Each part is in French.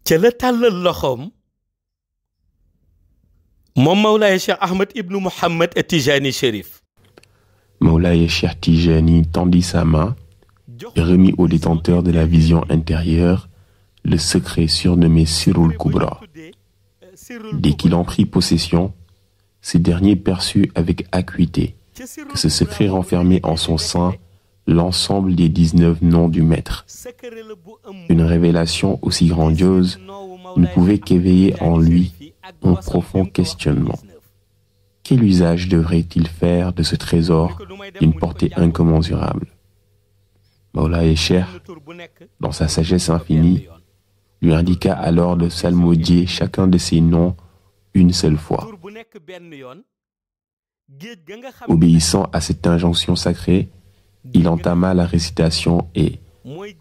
ca la tàllal loxoom moom Mawlaaya Cheikh Ahmed ibnu Mohamed Tijani Chérif. Mawlaaya Cheikh Tijani tendit sa main et remit au détenteur de la vision intérieure le secret surnommé Sirrul Kubra. Dès qu'il en prit possession, ce dernier perçut avec acuité que ce secret renfermait en son sein l'ensemble des 19 noms du Maître. Une révélation aussi grandiose ne pouvait qu'éveiller en lui un profond questionnement. Quel usage devrait-il faire de ce trésor d'une portée incommensurable? Mawlaaya Cheikh, dans sa sagesse infinie, lui indiqua alors de psalmodier chacun de ces noms une seule fois. Obéissant à cette injonction sacrée, il entama la récitation et,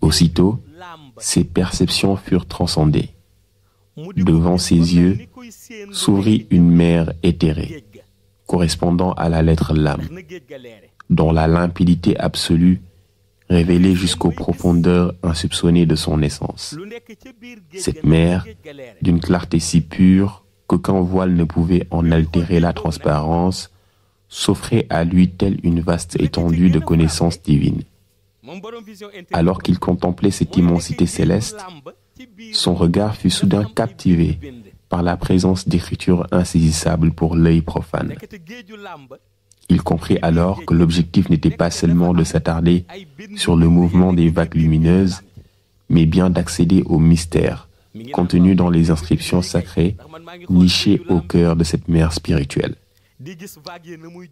aussitôt, ses perceptions furent transcendées. Devant ses yeux s'ouvrit une mer éthérée, correspondant à la lettre Lam, dont la limpidité absolue révélait jusqu'aux profondeurs insoupçonnées de son essence. Cette mer, d'une clarté si pure qu'aucun voile ne pouvait en altérer la transparence, s'offrait à lui telle une vaste étendue de connaissances divines. Alors qu'il contemplait cette immensité céleste, son regard fut soudain captivé par la présence d'écritures insaisissables pour l'œil profane. Il comprit alors que l'objectif n'était pas seulement de s'attarder sur le mouvement des vagues lumineuses, mais bien d'accéder au mystère contenu dans les inscriptions sacrées nichées au cœur de cette mer spirituelle.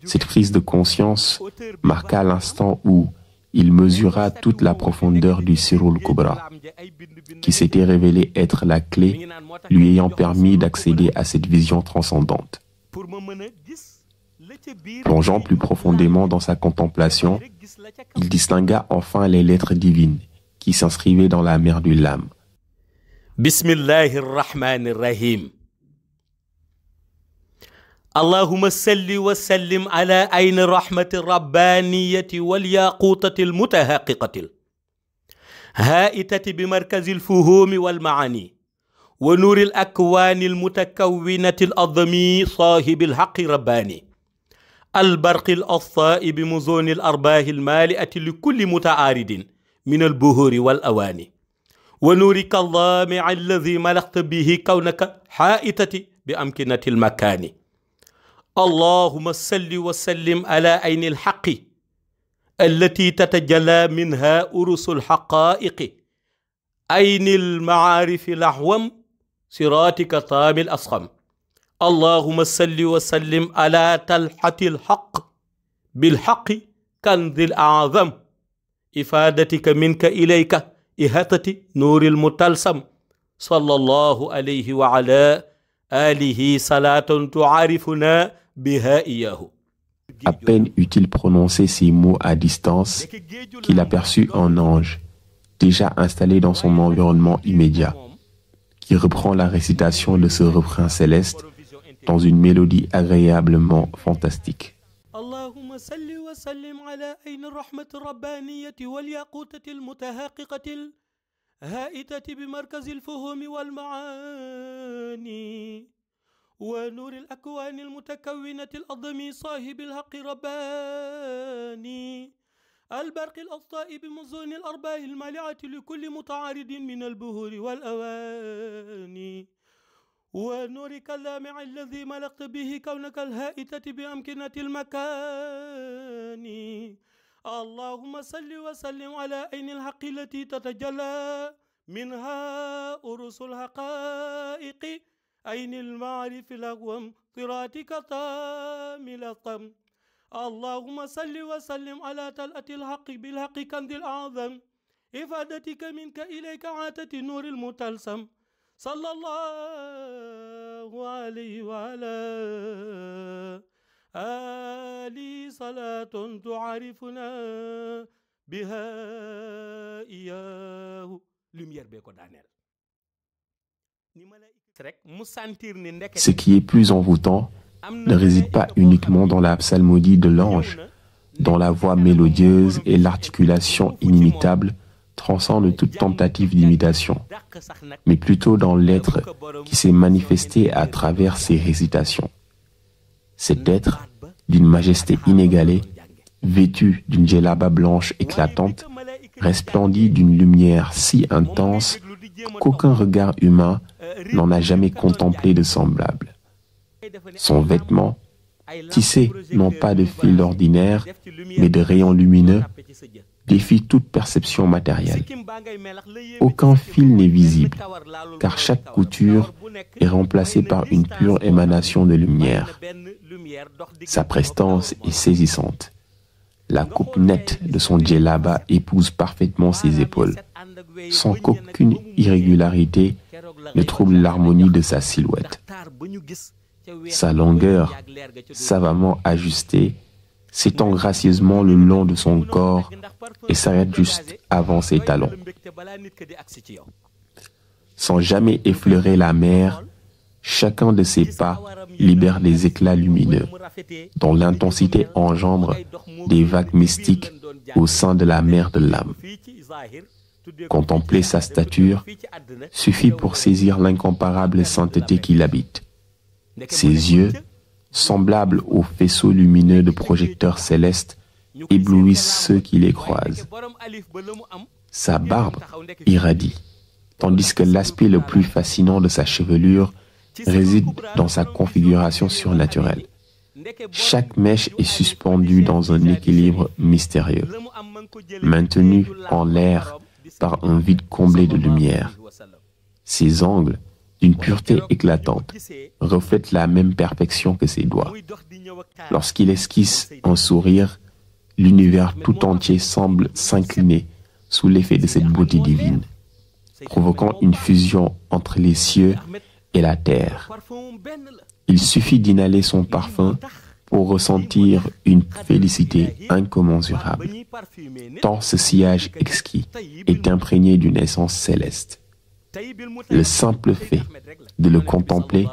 Cette prise de conscience marqua l'instant où il mesura toute la profondeur du Sirrul Kubra, qui s'était révélé être la clé lui ayant permis d'accéder à cette vision transcendante. Plongeant plus profondément dans sa contemplation, il distingua enfin les lettres divines qui s'inscrivaient dans la mer du Lam. Bismillahir Rahmanir Rahim. Allahumma salli wa sallim ala ayni rahmati rabbaniyati wal yaqutati al mutahaqiqati haitati bi markazi al fuhumi wal maani wa nuri al akwani al mutakawwinati al azami sahibi al haqqi rabbani al barqi al asfa'i bi muzuni al arbahi al mali'ati li kulli muta'aridin min al buhuri wal awani wa nurika allami alladhi malakta bihi kawnaka haitati bi amkinati al makani. اللهم صل وسلم على عين الحق التي تتجلى منها أرس الحقائق عين المعارف الأحوم صراطك طام الأصخم. اللهم صل وسلم على تلحة الحق بالحق كنز الأعظم إفادتك منك إليك إهتة نور المتلسم صلى الله عليه وعلى آله صلاة تعرفنا بها إياه. À peine eut-il prononcé ces mots à distance qu'il aperçut un ange déjà installé dans son environnement immédiat, qui reprend la récitation de ce refrain céleste dans une mélodie agréablement fantastique. اللهم صل وسلم على عين الرحمة الربانية والياقوتة المتحققة الهائتة بمركز الفهوم والمعاني ونور الأكوان المتكونة الأضمي صاحب الحق رباني البرق الأسطاء بمزون الأرباح المالعة لكل متعارض من البهور والأواني ونورك اللامع الذي ملكت به كونك الهائتة بأمكنة المكان. اللهم صل وسلم على عين الحق التي تتجلى منها أرس الحقائق عين المعرف الأقوم صراطك طام الأطم. اللهم صل وسلم على تلأة الحق بالحق كنز الأعظم إفادتك منك إليك عاتة نور المتلسم صلى الله عليه وعلى آله صلاة تعرفنا بها إياه. Lumière bee ko daaneel. Ce qui est plus envoûtant ne réside pas uniquement dans la psalmodie de l'ange, dans la voix mélodieuse et l'articulation inimitable transcende toute tentative d'imitation, mais plutôt dans l'être qui s'est manifesté à travers ses récitations. Cet être, d'une majesté inégalée, vêtu d'une djellaba blanche éclatante, resplendit d'une lumière si intense qu'aucun regard humain n'en a jamais contemplé de semblable. Son vêtement, tissé non pas de fils ordinaires, mais de rayons lumineux, défie toute perception matérielle. Aucun fil n'est visible, car chaque couture est remplacée par une pure émanation de lumière. Sa prestance est saisissante. La coupe nette de son djellaba épouse parfaitement ses épaules, sans qu'aucune irrégularité ne trouble l'harmonie de sa silhouette. Sa longueur, savamment ajustée, s'étend gracieusement le long de son corps et s'arrête juste avant ses talons. Sans jamais effleurer la mer, chacun de ses pas libère des éclats lumineux, dont l'intensité engendre des vagues mystiques au sein de la mer de l'âme. Contempler sa stature suffit pour saisir l'incomparable sainteté qui l'habite. Ses yeux, semblables aux faisceaux lumineux de projecteurs célestes, éblouissent ceux qui les croisent. Sa barbe irradie, tandis que l'aspect le plus fascinant de sa chevelure réside dans sa configuration surnaturelle. Chaque mèche est suspendue dans un équilibre mystérieux, maintenue en l'air par un vide comblé de lumière. Ses ongles, d'une pureté éclatante, reflètent la même perfection que ses doigts. Lorsqu'il esquisse un sourire, l'univers tout entier semble s'incliner sous l'effet de cette beauté divine, provoquant une fusion entre les cieux et la terre. Il suffit d'inhaler son parfum pour ressentir une félicité incommensurable, tant ce sillage exquis est imprégné d'une essence céleste. Le simple fait de le contempler,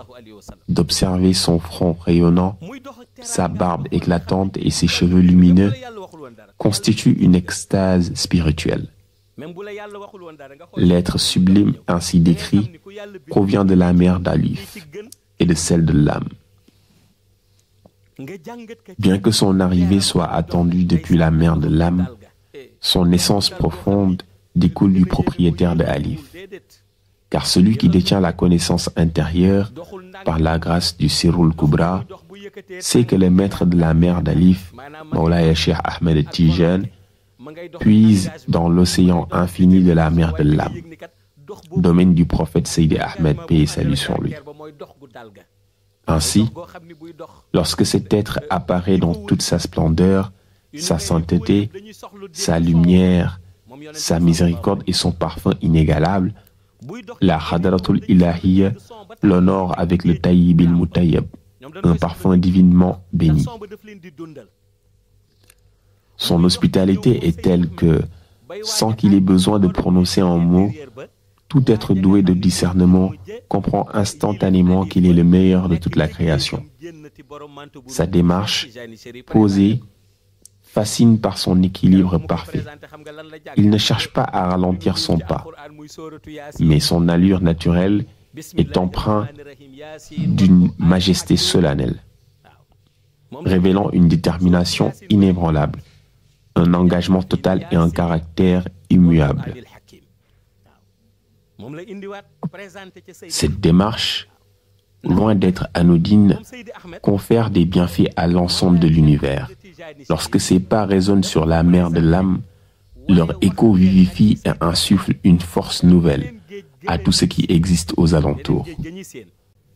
d'observer son front rayonnant, sa barbe éclatante et ses cheveux lumineux, constitue une extase spirituelle. L'être sublime ainsi décrit provient de la mer d'Alif et de celle de l'âme. Bien que son arrivée soit attendue depuis la mer de l'âme, son essence profonde découle du propriétaire de Alif. Car celui qui détient la connaissance intérieure par la grâce du Sirul Kubra sait que le maître de la mer d'Alif, Mawlaya Cheikh Ahmed Tijan, puise dans l'océan infini de la mer de l'âme, domaine du prophète Seydi Ahmed, paix et salut sur lui. Ainsi, lorsque cet être apparaît dans toute sa splendeur, sa sainteté, sa lumière, sa miséricorde et son parfum inégalable, la Hadratul Ilahiyya l'honore avec le Tayyib il-Mutayyab, un parfum divinement béni. Son hospitalité est telle que, sans qu'il ait besoin de prononcer un mot, tout être doué de discernement comprend instantanément qu'il est le meilleur de toute la création. Sa démarche, posée, fascine par son équilibre parfait. Il ne cherche pas à ralentir son pas, mais son allure naturelle est empreinte d'une majesté solennelle, révélant une détermination inébranlable, un engagement total et un caractère immuable. Cette démarche, loin d'être anodine, confère des bienfaits à l'ensemble de l'univers. Lorsque ces pas résonnent sur la mer de l'âme, leur écho vivifie et insuffle une force nouvelle à tout ce qui existe aux alentours.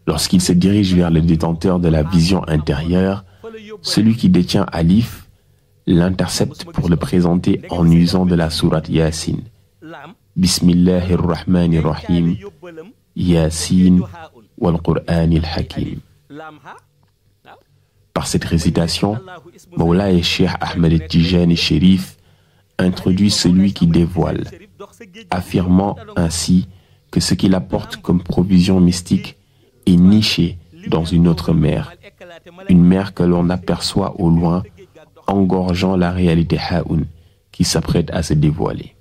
Lorsqu'il se dirige vers le détenteur de la vision intérieure, celui qui détient Alif l'intercepte pour le présenter en usant de la sourate Yasin. Bismillahirrahmanirrahim, Yasin wal Qur'anil Hakim. Par cette récitation, Mawlaya Cheikh Ahmed Tijani Chérif introduit celui qui dévoile, affirmant ainsi que ce qu'il apporte comme provision mystique est niché dans une autre mer, une mer que l'on aperçoit au loin, engorgeant la réalité Ha'un qui s'apprête à se dévoiler.